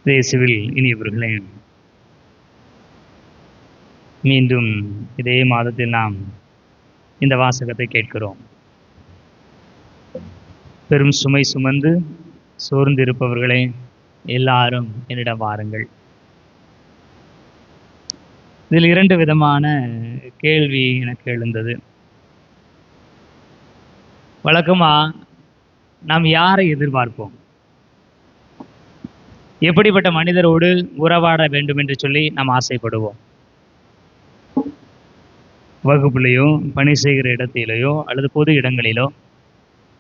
இயேசுவில் இனியவர்களே, மீண்டும் இதே மாதத்தில் நாம் இந்த வாசகத்தை கேட்கிறோம். பெரும் சுமை சுமந்து சோர்ந்து இருப்பவர்களே, எல்லாரும் என்னிடம் வாருங்கள். இதில் 2 விதமான கேள்வி எனக்கு எழுந்தது. வழக்கமா நாம் யாரை எதிர்பார்ப்போம்? எப்படிப்பட்ட மனிதரோடு உறவாட வேண்டும் என்று சொல்லி நாம் ஆசைப்படுவோம்? வகுப்பிலேயோ, பணி செய்கிற இடத்திலேயோ அல்லது பொது இடங்களிலோ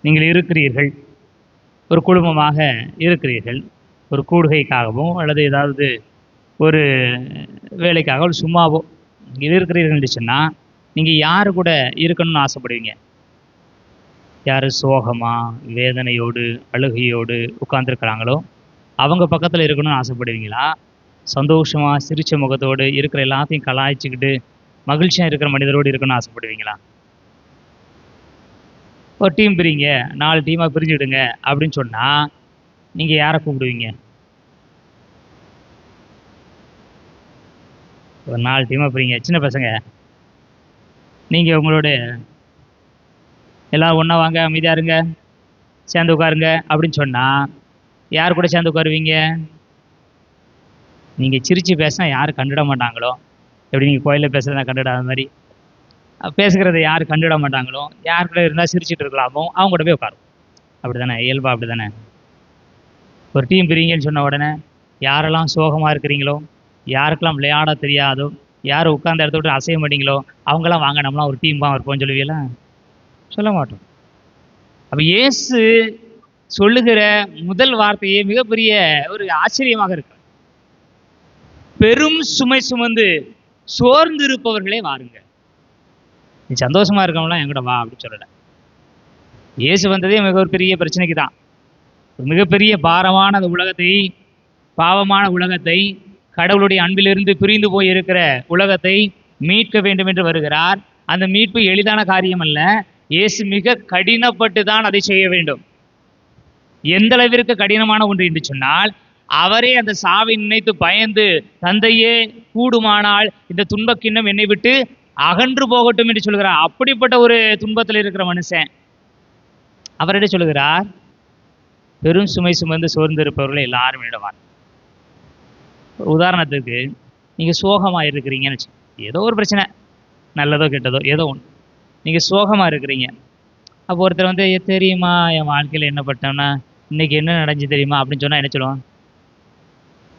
நீங்கள் இருக்கிறீர்கள், ஒரு குடும்பமாக இருக்கிறீர்கள், ஒரு கூடுகைக்காகவோ அல்லது ஏதாவது ஒரு வேலைக்காக சும்மாவோ நீங்கள் இருக்கிறீர்கள் சொன்னால் நீங்கள் யாரு கூட இருக்கணும்னு ஆசைப்படுவீங்க? யார் சோகமா, வேதனையோடு, அழுகையோடு உட்கார்ந்துருக்கிறாங்களோ அவங்க பக்கத்தில் இருக்கணும்னு ஆசைப்படுவீங்களா? சந்தோஷமாக சிரிச்ச முகத்தோடு இருக்கிற எல்லாத்தையும் கலாய்ச்சிக்கிட்டு மகிழ்ச்சியாக இருக்கிற மனிதரோடு இருக்கணும்னு ஆசைப்படுவீங்களா? ஒரு டீம் பிரிங்க, 4 டீமாக பிரிஞ்சுடுங்க அப்படின்னு சொன்னால் நீங்கள் யாரை கூப்பிடுவீங்க? ஒரு 4 டீமாக பிரிங்க, சின்ன பசங்க நீங்கள் உங்களோட எல்லோரும் ஒன்றா வாங்க, அமைதியாக இருங்க, சேர்ந்து உட்காருங்க அப்படின்னு சொன்னால் யார் கூட சேர்ந்து உட்காருவீங்க? நீங்கள் சிரித்து பேசினா யார் கண்டுட மாட்டாங்களோ, எப்படி நீங்கள் கோயிலில் பேசுகிறத கண்டுடாத மாதிரி பேசுகிறத யார் கண்டுட மாட்டாங்களோ, யார் கூட இருந்தால் சிரிச்சுட்டு இருக்கலாமோ அவங்க கூட போய் உட்காரும். அப்படி தானே, இயல்பா அப்படி தானே. ஒரு டீம் பிரிங்கன்னு சொன்ன உடனே யாரெல்லாம் சோகமாக இருக்கிறீங்களோ, யாருக்கெல்லாம் விளையாட தெரியாதோ, யார் உட்கார்ந்த இடத்த விட்டு அசைய மாட்டீங்களோ அவங்களாம் வாங்க, நம்மளாம் ஒரு டீம் தான் இருப்போம்னு சொல்லுவீங்களா? சொல்ல மாட்டோம். அப்போ இயேசு சொல்லுகிற முதல் வார்த்தையே மிகப்பெரிய ஒரு ஆச்சரியமாக இருக்கு. பெரும் சுமை சுமந்து சோர்ந்து இருப்பவர்களே வாருங்க. நீ சந்தோஷமா இருக்கவங்களாம் என்கிட்ட வா அப்படின்னு சொல்லல. இயேசு வந்ததே மிக ஒரு பெரிய பிரச்சனைக்கு தான். மிகப்பெரிய பாரமான அந்த உலகத்தை, பாவமான உலகத்தை, கடவுளுடைய அன்பிலிருந்து பிரிந்து போய் இருக்கிற உலகத்தை மீட்க வேண்டும் என்று வருகிறார். அந்த மீட்பு எளிதான காரியம் அல்ல. இயேசு மிக கடினப்பட்டு தான் அதை செய்ய வேண்டும். எந்த அளவிற்கு கடினமான ஒன்று என்று சொன்னால், அவரே அந்த சாவை நினைத்து பயந்து, தந்தையே கூடுமானால் இந்த துன்பக்கிண்ணம் என்னை விட்டு அகன்று போகட்டும் என்று சொல்கிறார். அப்படிப்பட்ட ஒரு துன்பத்தில் இருக்கிற மனுஷன் அவரிடம் சொல்லுகிறார், பெரும் சுமை சுமந்து சோர்ந்து இருப்பவர்களை எல்லாரும் இடவார். உதாரணத்துக்கு நீங்கள் சோகமாக இருக்கிறீங்கன்னு, ஏதோ ஒரு பிரச்சனை, நல்லதோ கெட்டதோ ஏதோ ஒன்று, நீங்கள் சோகமாக இருக்கிறீங்க. அப்போ ஒருத்தர் தெரியுமா என் வாழ்க்கையில் என்ன பட்டோம்னா இன்னைக்கு என்ன நடந்துச்சு தெரியுமா அப்படின்னு சொன்னால் என்ன சொல்லுவான்?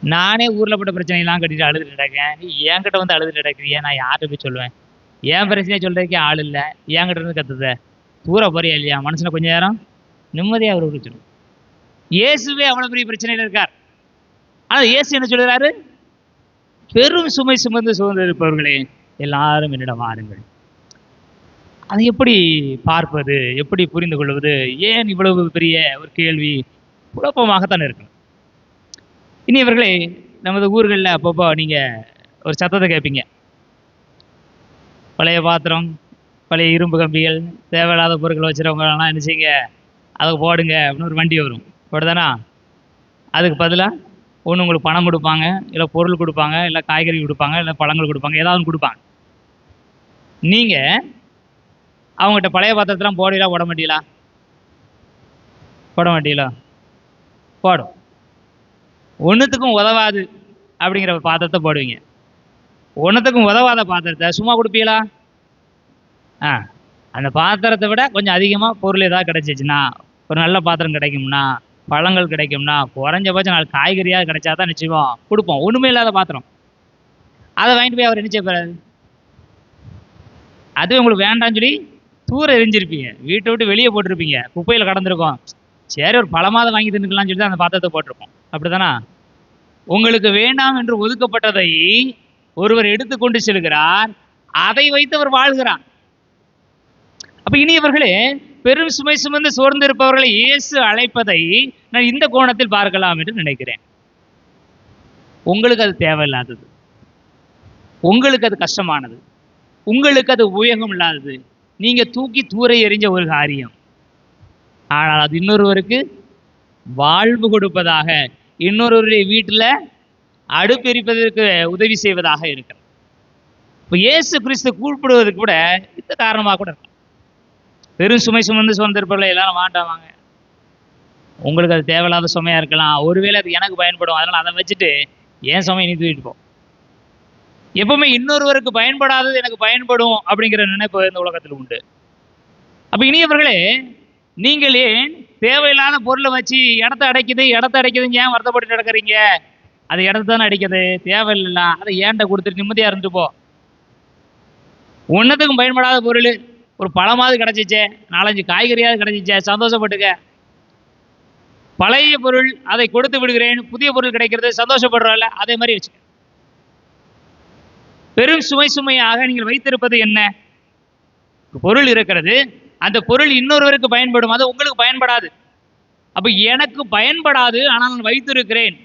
நானே ஊரில் பட்ட பிரச்சனையெல்லாம் கட்டிட்டு அழுதுட்டு நடக்கேன், நீ என்கிட்ட அழுதுட்டு நடக்கிறியா? நான் யார்கிட்ட போய் சொல்லுவேன்? என் பிரச்சனையை சொல்கிறதுக்கே ஆள் இல்லை, என்கிட்ட இருந்து கத்துத தூர போறியா இல்லையா? மனசுல கொஞ்சம் நேரம் நிம்மதியாக அவர் சொல்லுவோம். இயேசுவே அவ்வளோ பெரிய பிரச்சனையில் இருக்கார். ஆனால் இயேசு என்ன சொல்கிறாரு? பெரும் சுமை சுமந்து சோர்ந்து இருப்பவர்களே எல்லாரும் என்னிடம் வாருங்கள். அதை எப்படி பார்ப்பது, எப்படி புரிந்து கொள்வது? ஏன் இவ்வளவு பெரிய ஒரு கேள்வி? குழப்பமாகத்தான் இருக்கும். இனி இவர்களே, நமது ஊர்களில் அப்பப்போ நீங்கள் ஒரு சத்தத்தை கேட்பீங்க. பழைய பாத்திரம், பழைய இரும்பு கம்பிகள், தேவையில்லாத பொருட்களை வச்சுருவங்கலாம் என்ன செய்யுங்க, அதை போடுங்க அப்படின்னு ஒரு வண்டி வரும், போடுதானா? அதுக்கு பதிலாக ஒன்று உங்களுக்கு பணம் கொடுப்பாங்க, இல்லை பொருள் கொடுப்பாங்க, இல்லை காய்கறி கொடுப்பாங்க, இல்லை பழங்கள் கொடுப்பாங்க, ஏதாவது கொடுப்பாங்க. நீங்கள் அவங்ககிட்ட பழைய பாத்திரத்தெல்லாம் போடலாம், போட மாட்டீங்களா? போட மாட்டீங்களா? போடும். ஒன்றுத்துக்கும் உதவாது அப்படிங்கிற பாத்திரத்தை போடுவீங்க. ஒன்றுத்துக்கும் உதவாத பாத்திரத்தை சும்மா கொடுப்பீங்களா? அந்த பாத்திரத்தை விட கொஞ்சம் அதிகமாக பொருள் ஏதாவது கிடைச்சிச்சுன்னா, ஒரு நல்ல பாத்திரம் கிடைக்கும்னா, பழங்கள் கிடைக்கும்னா, குறைஞ்சபட்சம் 4 காய்கறியாக கிடைச்சா தான் நிச்சயம் கொடுப்போம். ஒன்றுமே இல்லாத பாத்திரம் அதை வாங்கிட்டு போய் அவர் என்ன செய்யப்படுறாரு? அதுவே உங்களுக்கு வேண்டாம்னு சொல்லி தூர எரிஞ்சிருப்பீங்க, வீட்டை விட்டு வெளியே போட்டிருப்பீங்க, குப்பையில் கடந்திருக்கோம். சரி ஒரு பழமாவது வாங்கி தின்னுக்கலாம்னு சொல்லி தான் அந்த பாத்திரத்தை போட்டிருப்போம். அப்படித்தானா? உங்களுக்கு வேண்டாம் என்று ஒதுக்கப்பட்டதை ஒருவர் எடுத்துக்கொண்டு செல்கிறார், அதை வைத்து அவர் வாழ்கிறார். அப்ப இனியவர்களே, பெரும் சுமை சுமந்து சோர்ந்து இருப்பவர்களை இயேசு அழைப்பதை நான் இந்த கோணத்தில் பார்க்கலாம் என்று நினைக்கிறேன். உங்களுக்கு அது தேவையில்லாதது, உங்களுக்கு அது கஷ்டமானது, உங்களுக்கு அது உபயோகம் இல்லாதது, நீங்க தூக்கி தூர எறிஞ்ச ஒரு காரியம். ஆனால் அது இன்னொருவருக்கு வாழ்வு கொடுப்பதாக, இன்னொருவருடைய வீட்டில் அடுப்பெரிப்பதற்கு உதவி செய்வதாக இருக்கிறது. இப்போ இயேசு கிறிஸ்து கூப்பிடுவதற்கு கூட இந்த காரணமாக கூட இருக்கும். பெரும் சுமை சுமந்திருப்பவர்களை எல்லாரும் வாங்க, உங்களுக்கு அது தேவையில்லாத சுமையாக இருக்கலாம், ஒருவேளை அது எனக்கு பயன்படும், அதனால் அதை வச்சுட்டு ஏன் சுமையை நீ தூக்கிட்டு போ. எப்பவுமே இன்னொருவருக்கு பயன்படாதது எனக்கு பயன்படும் அப்படிங்கிற நினைப்பு இந்த உலகத்தில் உண்டு. அப்போ இனியவர்களே, நீங்கள் ஏன் தேவையில்லாத பொருளை வச்சு இடத்த அடைக்குதுங்க ஏன் வருத்தப்பட்டு நடக்கிறீங்க? அது இடத்த தானே அடிக்குது, தேவையில்லை, அதை ஏன்ட்ட கொடுத்துட்டு நிம்மதியாக இருந்துட்டு போ. ஒன்றத்துக்கும் பயன்படாத பொருள், ஒரு பழமாவது கிடச்சிச்சே, 4-5 காய்கறியாவது கிடச்சிச்சே, சந்தோஷப்பட்டுக்க. பழைய பொருள் அதை கொடுத்து விடுகிறேன், புதிய பொருள் கிடைக்கிறது, சந்தோஷப்படுறோம்ல, அதே மாதிரி வச்சுக்க. பெரும் சுமையாக நீங்கள் வைத்திருப்பது என்ன? பொருள் இருக்கிறது, அந்த பொருள் இன்னொருவருக்கு பயன்படும், அது உங்களுக்கு பயன்படாது. அப்ப எனக்கு பயன்படாது, ஆனால் நான் வைத்திருக்கிறேன்,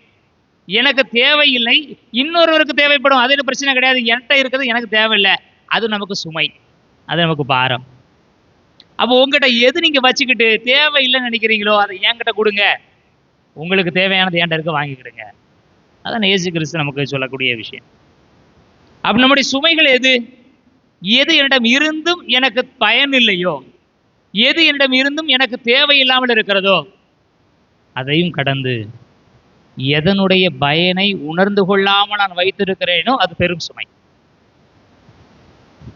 எனக்கு தேவையில்லை, இன்னொருவருக்கு தேவைப்படும், அதில் பிரச்சனை கிடையாது. என்கிட்ட இருக்கிறது எனக்கு தேவையில்லை, அது நமக்கு சுமை, அது நமக்கு பாரம். அப்போ உங்ககிட்ட எது நீங்க வச்சுக்கிட்டு தேவையில்லைன்னு நினைக்கிறீங்களோ அதை என்கிட்ட கொடுங்க, உங்களுக்கு தேவையானது என்கிட்ட இருக்க வாங்கிக்கிடுங்க. அதான் இயேசு கிறிஸ்து நமக்கு சொல்லக்கூடிய விஷயம். அப்ப நம்முடைய சுமைகள் எது? எது என்னிடம் இருந்தும் எனக்கு பயன் இல்லையோ, எது என்னிடம் இருந்தும் எனக்கு தேவையில்லாமல் இருக்கிறதோ, அதையும் கடந்து எதனுடைய பயனை உணர்ந்து கொள்ளாமல் நான் வைத்திருக்கிறேனோ அது பெரும் சுமை.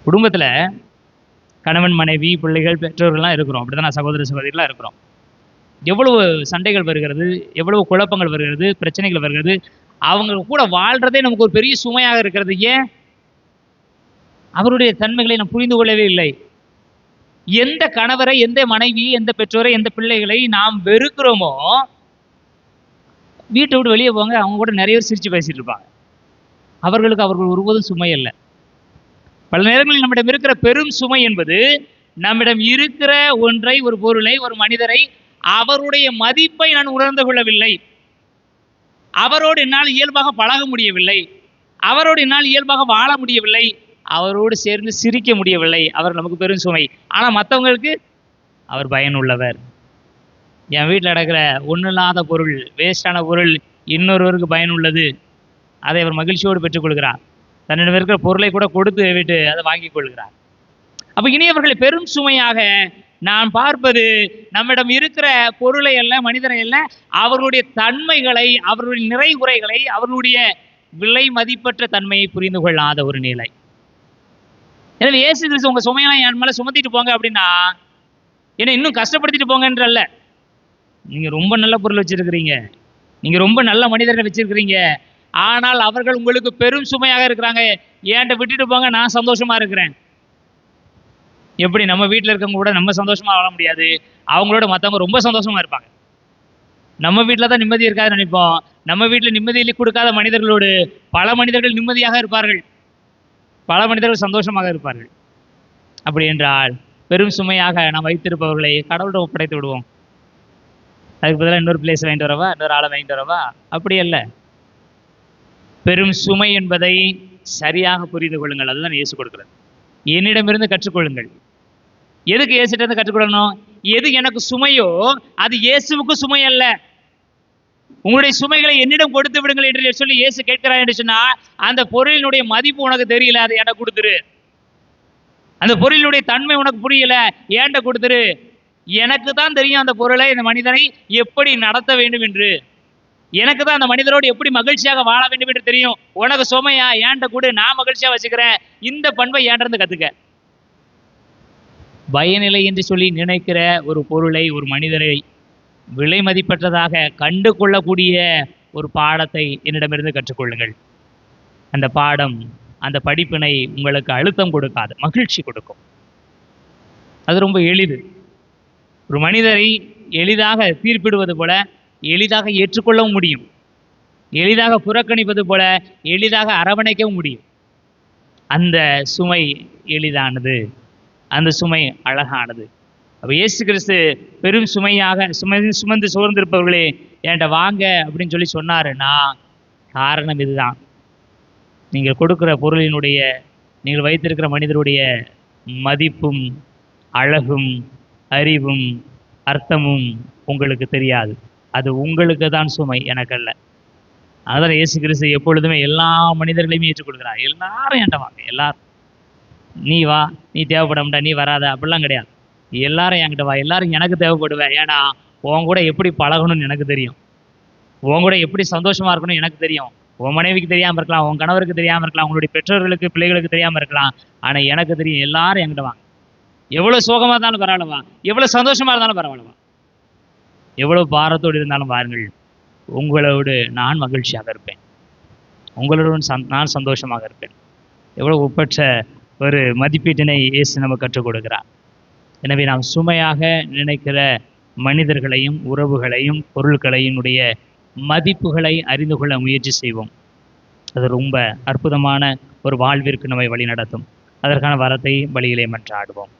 குடும்பத்துல கணவன் மனைவி பிள்ளைகள் பெற்றோர்கள்லாம் இருக்கிறோம், அப்படிதான் சகோதர சகோதரிகளாம் இருக்கிறோம். எவ்வளவு சண்டைகள் வருகிறது, எவ்வளவு குழப்பங்கள் வருகிறது, பிரச்சனைகள் வருகிறது. அவங்க கூட வாழ்றதே நமக்கு ஒரு பெரிய சுமையாக இருக்கிறது. ஏன்? அவருடைய தன்மைகளை நாம் புரிந்து கொள்ளவே இல்லை. எந்த கணவரை, எந்த மனைவி, எந்த பெற்றோரை, எந்த பிள்ளைகளை நாம் வெறுக்கிறோமோ, வீட்டை விட்டு வெளியே போங்க, அவங்க கூட நிறைய பேர் சிரிச்சு பேசிட்டு இருப்பாங்க. அவர்களுக்கு அவர்கள் ஒருபோதும் சுமை அல்ல. பல நேரங்களில் நம்மிடம் இருக்கிற பெரும் சுமை என்பது நம்மிடம் இருக்கிற ஒன்றை, ஒரு பொருளை, ஒரு மனிதரை, அவருடைய மதிப்பை நான் உணர்ந்து கொள்ளவில்லை, அவரோடு என்னால் இயல்பாக பழக முடியவில்லை, அவரோடு என்னால் இயல்பாக வாழ முடியவில்லை, அவரோடு சேர்ந்து சிரிக்க முடியவில்லை. அவர் நமக்கு பெரும் சுமை. ஆனால் மற்றவங்களுக்கு அவர் பயனுள்ளவர். என் வீட்டில் நடக்கிற ஒன்றும் இல்லாத பொருள், வேஸ்டான பொருள் இன்னொருவருக்கு பயனுள்ளது, அதை அவர் மகிழ்ச்சியோடு பெற்றுக்கொள்கிறார். தன்னிடம் இருக்கிற பொருளை கூட கொடுத்து விட்டு அதை வாங்கி கொள்கிறார். அப்போ இனியவர்களை பெரும் சுமையாக நான் பார்ப்பது நம்மிடம் இருக்கிற பொருளை அல்ல, மனிதரை அல்ல, அவர்களுடைய தன்மைகளை, அவர்களுடைய நிறைகுறைகளை, அவர்களுடைய விலை மதிப்பற்ற தன்மையை புரிந்து கொள்ளாத ஒரு நிலை. எனவே இயேசு கிறிஸ்து உங்க சுமையெல்லாம் என் மேலே சுமத்திட்டு போங்க அப்படின்னா என்னை இன்னும் கஷ்டப்படுத்திட்டு போங்கன்றல்ல. நீங்க ரொம்ப நல்ல பொருள் வச்சிருக்கிறீங்க, நீங்க ரொம்ப நல்ல மனிதரை வச்சிருக்கிறீங்க, ஆனால் அவர்கள் உங்களுக்கு பெரும் சுமையாக இருக்கிறாங்க, ஏன்ட்ட விட்டுட்டு போங்க, நான் சந்தோஷமா இருக்கிறேன். எப்படி நம்ம வீட்டில் இருக்கவங்க கூட நம்ம சந்தோஷமா வாழ முடியாது, அவங்களோட மற்றவங்க ரொம்ப சந்தோஷமா இருப்பாங்க. நம்ம வீட்டில் தான் நிம்மதி இருக்காது நினைப்போம், நம்ம வீட்டில் நிம்மதியை கொடுக்காத மனிதர்களோடு பல மனிதர்கள் நிம்மதியாக இருப்பார்கள், பல மனிதர்கள் சந்தோஷமாக இருப்பார்கள். அப்படி என்றால் பெரும் சுமையாக நாம் வைத்திருப்பவர்களை கடவுள்கிட்ட ஒப்படைத்து விடுவோம். அதுக்கு பதிலாக இன்னொரு பிளேஸ் வாங்கிட்டு வரவா, இன்னொரு ஆளை வாங்கிட்டு வரவா? அப்படி அல்ல. பெரும் சுமை என்பதை சரியாக புரிந்து கொள்ளுங்கள். அதுதான் இயேசு கொடுக்கிறது. என்னிடமிருந்து கற்றுக்கொள்ளுங்கள். எதுக்கு இயேசுட்ட இருந்து கற்றுக்கொள்ளணும்? எது எனக்கு சுமையோ அது இயேசுவுக்கு சுமை அல்ல. உங்களுடைய சுமைகளை என்னிடம் கொடுத்து விடுங்கள் என்று சொல்லி இயேசு கேட்கிறார் என்று சொன்னா, அந்த பொருளினுடைய மதிப்பு உனக்கு தெரியல, அதை என்கிட்ட கொடுத்துரு. அந்த பொருளினுடைய தன்மை உனக்கு புரியல, ஏன்ட்ட கொடுத்துரு. எனக்கு தான் தெரியும் அந்த பொருளை, இந்த மனிதனை எப்படி நடத்த வேண்டும் என்று. எனக்கு தான் அந்த மனிதரோடு எப்படி மகிழ்ச்சியாக வாழ வேண்டும் என்று தெரியும். உனக்கு சுமையா? ஏன்ட்ட கூட, நான் மகிழ்ச்சியா வச்சுக்கிறேன். இந்த பண்பை ஏன்ட்டு கத்துக்க. பயனில்லை என்று சொல்லி நினைக்கிற ஒரு பொருளை, ஒரு மனிதரை விலை மதிப்பற்றதாக கண்டு கொள்ளக்கூடிய ஒரு பாடத்தை என்னிடமிருந்து கற்றுக்கொள்ளுங்கள். அந்த பாடம், அந்த படிப்பினை உங்களுக்கு அழுத்தம் கொடுக்காது, மகிழ்ச்சி கொடுக்கும். அது ரொம்ப எளிது. ஒரு மனிதரை எளிதாக தீர்ப்பிடுவது போல எளிதாக ஏற்றுக்கொள்ளவும் முடியும், எளிதாக புறக்கணிப்பது போல எளிதாக அரவணைக்கவும் முடியும். அந்த சுமை எளிதானது, அந்த சுமை அழகானது. அப்போ இயேசு கிறிஸ்து பெரும் சுமையாக சுமந்து சோர்ந்திருப்பவர்களே என்கிட்ட வாங்க அப்படின்னு சொல்லி சொன்னாருன்னா காரணம் இதுதான். நீங்கள் கொடுக்குற பொருளினுடைய, நீங்கள் வைத்திருக்கிற மனிதருடைய மதிப்பும் அழகும் அறிவும் அர்த்தமும் உங்களுக்கு தெரியாது. அது உங்களுக்கு தான் சுமை, எனக்கல்ல. அதான் இயேசு கிறிஸ்து எப்பொழுதுமே எல்லா மனிதர்களையுமே ஏற்றுக்கொள்கிறார். எல்லாரும் என்கிட்ட வாங்க, எல்லாரும். நீ வா, நீ தேவைப்பட மாட்டா, நீ வராத அப்படிலாம் கிடையாது. எல்லாரும் என்கிட்ட வா, எல்லாரும் எனக்கு தேவைப்படுவேன். ஏன்னா உன் கூட எப்படி பழகணும்னு எனக்கு தெரியும். உன் கூட எப்படி சந்தோஷமா இருக்கணும் எனக்கு தெரியும். உன் மனைவிக்கு தெரியாம இருக்கலாம், உன் கணவருக்கு தெரியாம இருக்கலாம், உங்களுடைய பெற்றோர்களுக்கு பிள்ளைகளுக்கு தெரியாம இருக்கலாம். ஆனா எனக்கு தெரியும். எல்லாரும் என்கிட்ட வாங்க. எவ்வளவு சோகமா இருந்தாலும் பரவாயில்லவா, எவ்வளவு சந்தோஷமா இருந்தாலும் பரவாயில்லவா, எவ்வளவு பாரத்தோடு இருந்தாலும் வாருங்கள், உங்களோடு நான் மகிழ்ச்சியாக இருப்பேன், உங்களுடன் நான் சந்தோஷமாக இருப்பேன். எவ்வளவு ஒப்பற்ற ஒரு மதிப்பீட்டினை இயேசு நமக்கு கற்றுக் கொடுக்கிறார். எனவே நாம் சுமையாக நினைக்கிற மனிதர்களையும் உறவுகளையும் பொருட்களையினுடைய மதிப்புகளை அறிந்து கொள்ள முயற்சி செய்வோம். அது ரொம்ப அற்புதமான ஒரு வாழ்விற்கு நம்மை வழி நடத்தும். அதற்கான வரத்தை வழியிலே மன்றாடுவோம்.